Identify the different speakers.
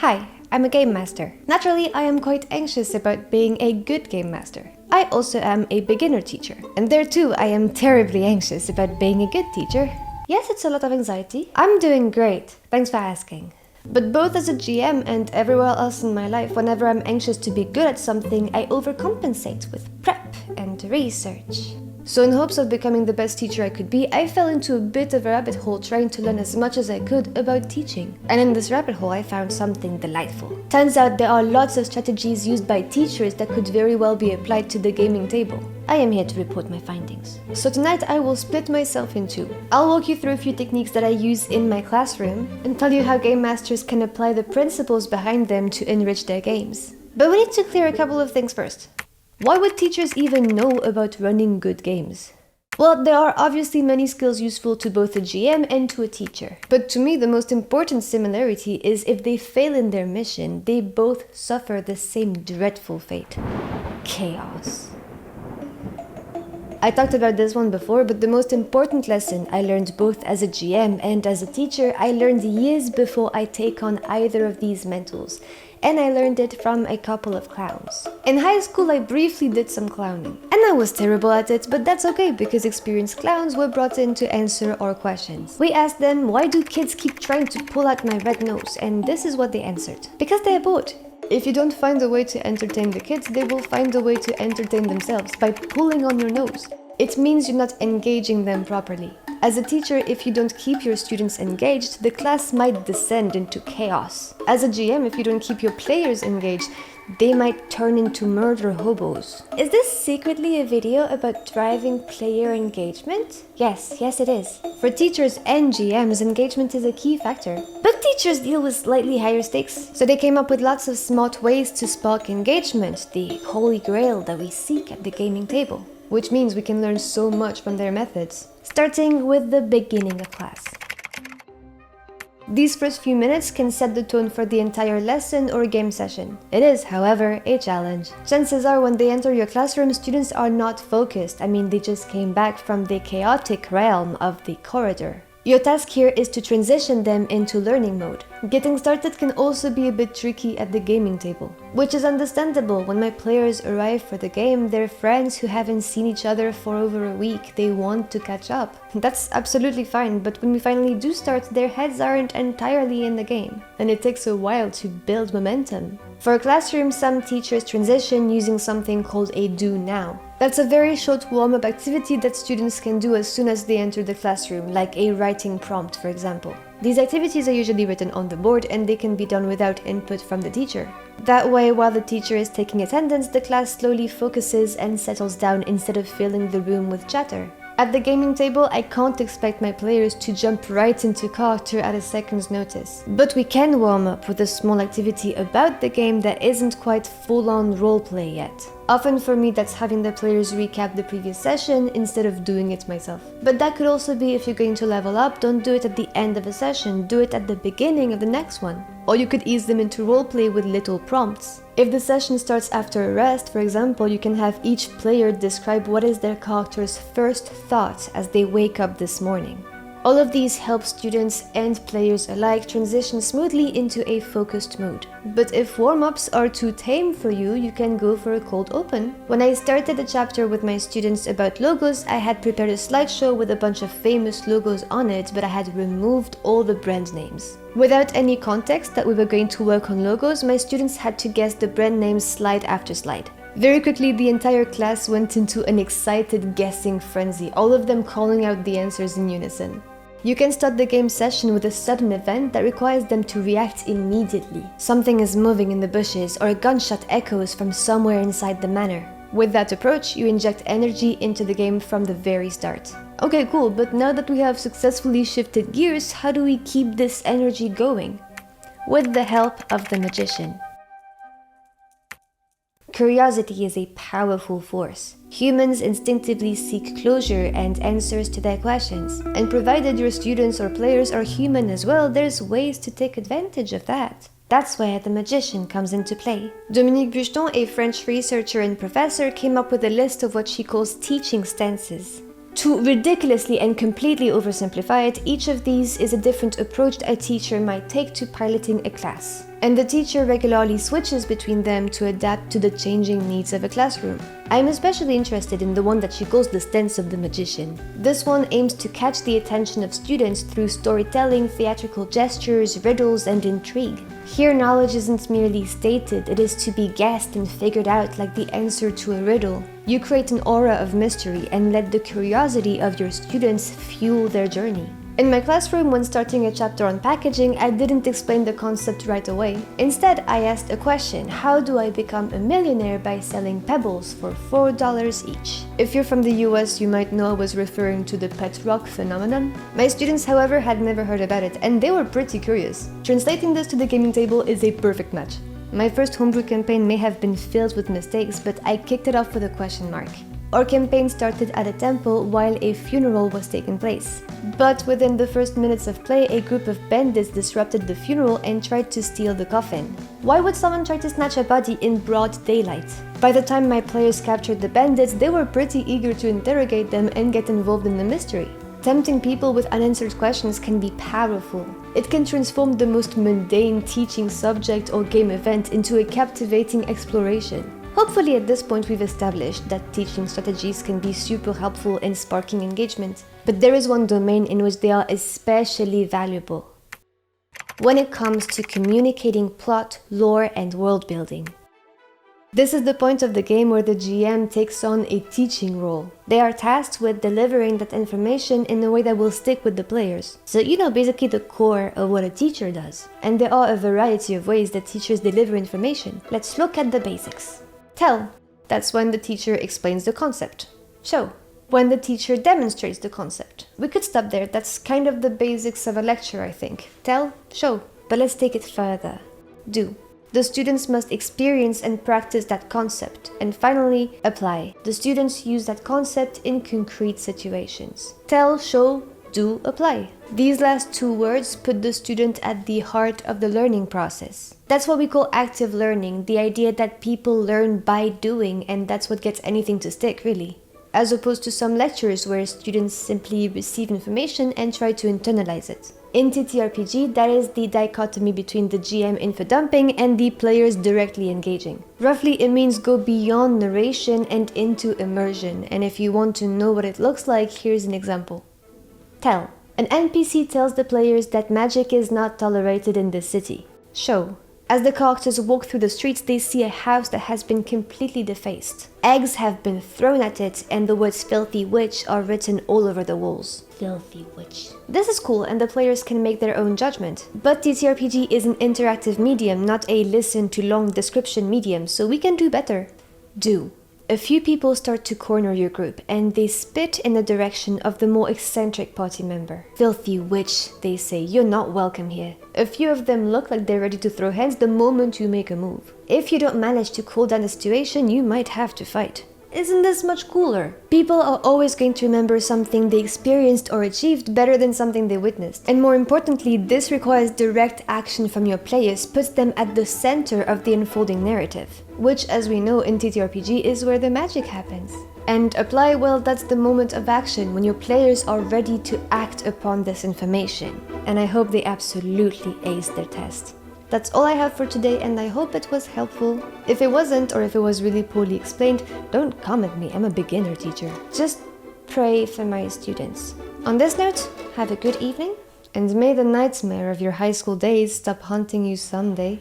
Speaker 1: Hi, I'm a game master. Naturally, I am quite anxious about being a good game master. I also am a beginner teacher, and there too I am terribly anxious about being a good teacher. Yes, it's a lot of anxiety. I'm doing great, thanks for asking. But both as a GM and everywhere else in my life, whenever I'm anxious to be good at something, I overcompensate with prep and research. So in hopes of becoming the best teacher I could be, I fell into a bit of a rabbit hole trying to learn as much as I could about teaching. And in this rabbit hole I found something delightful. Turns out there are lots of strategies used by teachers that could very well be applied to the gaming table. I am here to report my findings. So tonight I will split myself in two. I'll walk you through a few techniques that I use in my classroom and tell you how game masters can apply the principles behind them to enrich their games. But we need to clear a couple of things first. Why would teachers even know about running good games? Well, there are obviously many skills useful to both a GM and to a teacher. But to me, the most important similarity is if they fail in their mission, they both suffer the same dreadful fate. Chaos. I talked about this one before, but the most important lesson I learned both as a GM and as a teacher, I learned years before I take on either of these mentals. And I learned it from a couple of clowns. In high school, I briefly did some clowning. And I was terrible at it, but that's okay because experienced clowns were brought in to answer our questions. We asked them, why do kids keep trying to pull out my red nose? And this is what they answered. Because they're bored. If you don't find a way to entertain the kids, they will find a way to entertain themselves by pulling on your nose. It means you're not engaging them properly. As a teacher, if you don't keep your students engaged, the class might descend into chaos. As a GM, if you don't keep your players engaged, they might turn into murder hobos. Is this secretly a video about driving player engagement? Yes it is. For teachers and GMs, engagement is a key factor. But teachers deal with slightly higher stakes, so they came up with lots of smart ways to spark engagement, the holy grail that we seek at the gaming table. Which means we can learn so much from their methods, starting with the beginning of class. These first few minutes can set the tone for the entire lesson or game session. It is, however, a challenge. Chances are when they enter your classroom, students are not focused. They just came back from the chaotic realm of the corridor. Your task here is to transition them into learning mode. Getting started can also be a bit tricky at the gaming table, which is understandable. When my players arrive for the game, they're friends who haven't seen each other for over a week. They want to catch up. That's absolutely fine, but when we finally do start, their heads aren't entirely in the game, and it takes a while to build momentum. For a classroom, some teachers transition using something called a do now. That's a very short warm-up activity that students can do as soon as they enter the classroom, like a writing prompt, for example. These activities are usually written on the board and they can be done without input from the teacher. That way, while the teacher is taking attendance, the class slowly focuses and settles down instead of filling the room with chatter. At the gaming table, I can't expect my players to jump right into character at a second's notice. But we can warm up with a small activity about the game that isn't quite full-on roleplay yet. Often for me, that's having the players recap the previous session instead of doing it myself. But that could also be if you're going to level up, don't do it at the end of a session, do it at the beginning of the next one. Or you could ease them into roleplay with little prompts. If the session starts after a rest, for example, you can have each player describe what is their character's first thought as they wake up this morning. All of these help students and players alike transition smoothly into a focused mode. But if warm-ups are too tame for you, you can go for a cold open. When I started the chapter with my students about logos, I had prepared a slideshow with a bunch of famous logos on it, but I had removed all the brand names. Without any context that we were going to work on logos, my students had to guess the brand names slide after slide. Very quickly, the entire class went into an excited guessing frenzy, all of them calling out the answers in unison. You can start the game session with a sudden event that requires them to react immediately. Something is moving in the bushes or a gunshot echoes from somewhere inside the manor. With that approach, you inject energy into the game from the very start. Okay, cool, but now that we have successfully shifted gears, how do we keep this energy going? With the help of the magician. Curiosity is a powerful force. Humans instinctively seek closure and answers to their questions. And provided your students or players are human as well, there's ways to take advantage of that. That's where the magician comes into play. Dominique Bucheton, a French researcher and professor, came up with a list of what she calls teaching stances. To ridiculously and completely oversimplify it, each of these is a different approach that a teacher might take to piloting a class. And the teacher regularly switches between them to adapt to the changing needs of a classroom. I'm especially interested in the one that she calls the stance of the magician. This one aims to catch the attention of students through storytelling, theatrical gestures, riddles, and intrigue. Here, knowledge isn't merely stated, it is to be guessed and figured out like the answer to a riddle. You create an aura of mystery and let the curiosity of your students fuel their journey. In my classroom, when starting a chapter on packaging, I didn't explain the concept right away. Instead, I asked a question: how do I become a millionaire by selling pebbles for $4 each? If you're from the US, you might know I was referring to the pet rock phenomenon. My students, however, had never heard about it, and they were pretty curious. Translating this to the gaming table is a perfect match. My first homebrew campaign may have been filled with mistakes, but I kicked it off with a question mark. Our campaign started at a temple while a funeral was taking place. But within the first minutes of play, a group of bandits disrupted the funeral and tried to steal the coffin. Why would someone try to snatch a body in broad daylight? By the time my players captured the bandits, they were pretty eager to interrogate them and get involved in the mystery. Tempting people with unanswered questions can be powerful. It can transform the most mundane teaching subject or game event into a captivating exploration. Hopefully at this point we've established that teaching strategies can be super helpful in sparking engagement, but there is one domain in which they are especially valuable: when it comes to communicating plot, lore, and world building. This is the point of the game where the GM takes on a teaching role. They are tasked with delivering that information in a way that will stick with the players. So basically the core of what a teacher does. And there are a variety of ways that teachers deliver information. Let's look at the basics. Tell. That's when the teacher explains the concept. Show. When the teacher demonstrates the concept. We could stop there, that's kind of the basics of a lecture, I think. Tell, show. But let's take it further. Do. The students must experience and practice that concept. And finally, apply. The students use that concept in concrete situations. Tell, show, do, apply. These last two words put the student at the heart of the learning process. That's what we call active learning, the idea that people learn by doing, and that's what gets anything to stick, really. As opposed to some lectures where students simply receive information and try to internalize it. In TTRPG, that is the dichotomy between the GM info dumping and the players directly engaging. Roughly, it means go beyond narration and into immersion, and if you want to know what it looks like, here's an example. Tell. An NPC tells the players that magic is not tolerated in the city. Show. As the characters walk through the streets, they see a house that has been completely defaced. Eggs have been thrown at it, and the words "filthy witch" are written all over the walls. Filthy witch. This is cool, and the players can make their own judgment. But TTRPG is an interactive medium, not a listen to long description medium, so we can do better. Do. A few people start to corner your group, and they spit in the direction of the more eccentric party member. Filthy witch, they say, you're not welcome here. A few of them look like they're ready to throw hands the moment you make a move. If you don't manage to cool down the situation, you might have to fight. Isn't this much cooler? People are always going to remember something they experienced or achieved better than something they witnessed. And more importantly, this requires direct action from your players, puts them at the center of the unfolding narrative. Which, as we know in TTRPG, is where the magic happens. And apply, well, that's the moment of action, when your players are ready to act upon this information. And I hope they absolutely ace their test. That's all I have for today, and I hope it was helpful. If it wasn't, or if it was really poorly explained, don't come at me, I'm a beginner teacher. Just pray for my students. On this note, have a good evening, and may the nightmare of your high school days stop haunting you someday.